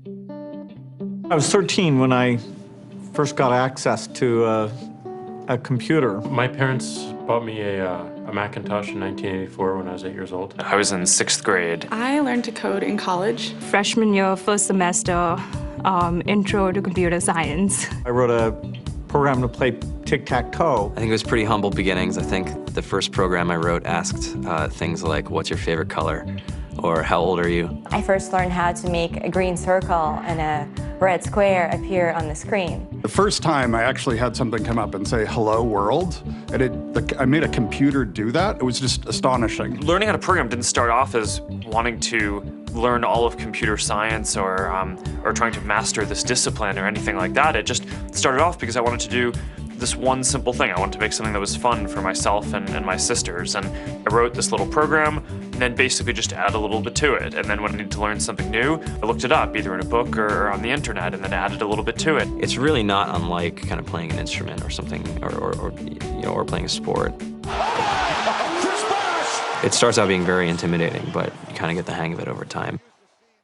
I was 13 when I first got access to a computer. My parents bought me a Macintosh in 1984 when I was 8 years old. I was in 6th grade. I learned to code in college. Freshman year, first semester, intro to computer science. I wrote a program to play tic-tac-toe. I think it was pretty humble beginnings. I think the first program I wrote asked things like, what's your favorite color? Or how old are you? I first learned how to make a green circle and a red square appear on the screen. The first time I actually had something come up and say, hello world, and I made a computer do that. It was just astonishing. Learning how to program didn't start off as wanting to learn all of computer science or trying to master this discipline or anything like that. It just started off because I wanted to do this one simple thing. I wanted to make something that was fun for myself and my sisters. And I wrote this little program and then basically just add a little bit to it. And then when I needed to learn something new, I looked it up either in a book or on the internet and then added a little bit to it. It's really not unlike kind of playing an instrument or something, or playing a sport. It starts out being very intimidating, but you kind of get the hang of it over time.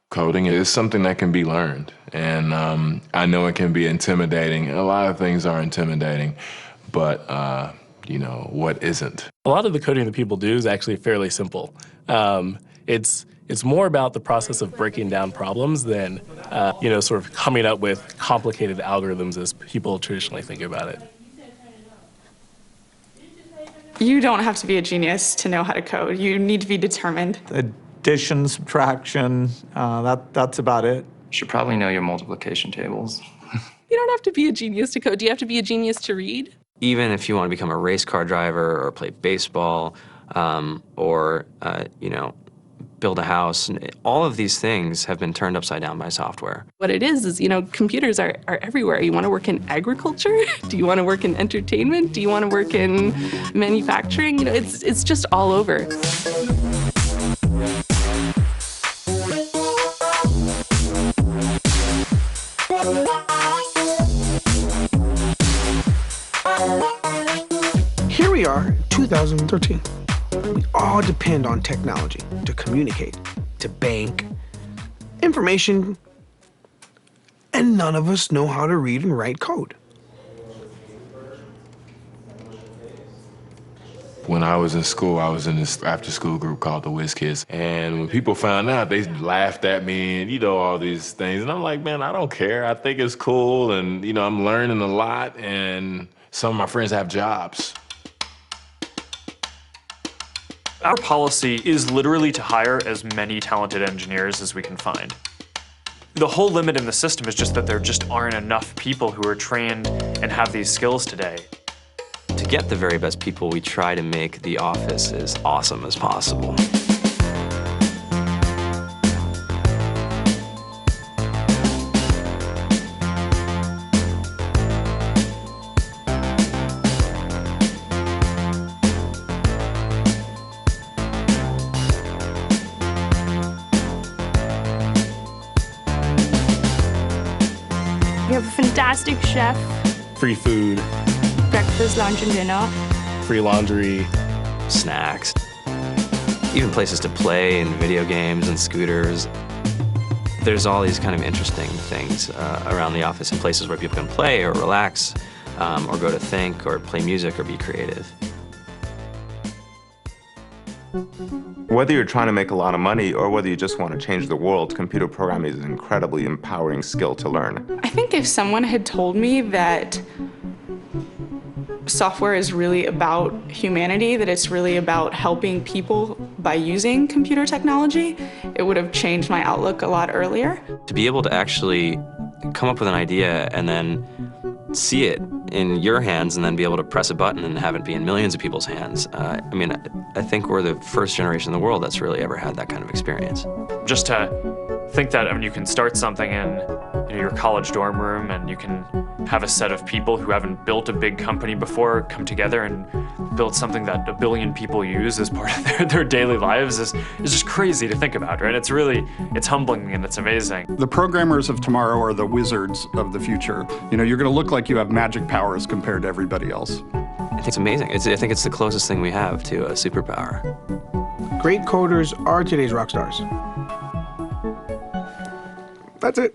Coding is something that can be learned, and I know it can be intimidating. A lot of things are intimidating, but you know, what isn't? A lot of the coding that people do is actually fairly simple. It's more about the process of breaking down problems than sort of coming up with complicated algorithms as people traditionally think about it. You don't have to be a genius to know how to code. You need to be determined. Addition, subtraction, that's about it. You should probably know your multiplication tables. You don't have to be a genius to code. Do you have to be a genius to read? Even if you want to become a race car driver or play baseball or build a house, all of these things have been turned upside down by software. What it is, computers are everywhere. You want to work in agriculture? Do you want to work in entertainment? Do you want to work in manufacturing? It's just all over. Here we are, 2013. We all depend on technology to communicate, to bank, information, and none of us know how to read and write code. When I was in school, I was in this after-school group called the Whiz Kids. And when people found out, they laughed at me and, all these things. And I'm like, man, I don't care. I think it's cool. And, I'm learning a lot. And some of my friends have jobs. Our policy is literally to hire as many talented engineers as we can find. The whole limit in the system is just that there just aren't enough people who are trained and have these skills today. To get the very best people, we try to make the office as awesome as possible. We have a fantastic chef. Free food. Breakfast, lunch, and dinner. Free laundry. Snacks. Even places to play and video games and scooters. There's all these kind of interesting things around the office and places where people can play or relax or go to think or play music or be creative. Whether you're trying to make a lot of money or whether you just want to change the world, computer programming is an incredibly empowering skill to learn. I think if someone had told me that software is really about humanity, that it's really about helping people by using computer technology, it would have changed my outlook a lot earlier. To be able to actually come up with an idea and then see it in your hands and then be able to press a button and have it be in millions of people's hands. I think we're the first generation in the world that's really ever had that kind of experience. Just to think that you can start something in your college dorm room and you can have a set of people who haven't built a big company before come together and build something that 1 billion people use as part of their daily lives is just crazy to think about, right? It's humbling and it's amazing. The programmers of tomorrow are the wizards of the future. You're going to look like you have magic powers compared to everybody else. I think it's amazing. I think it's the closest thing we have to a superpower. Great coders are today's rock stars. That's it.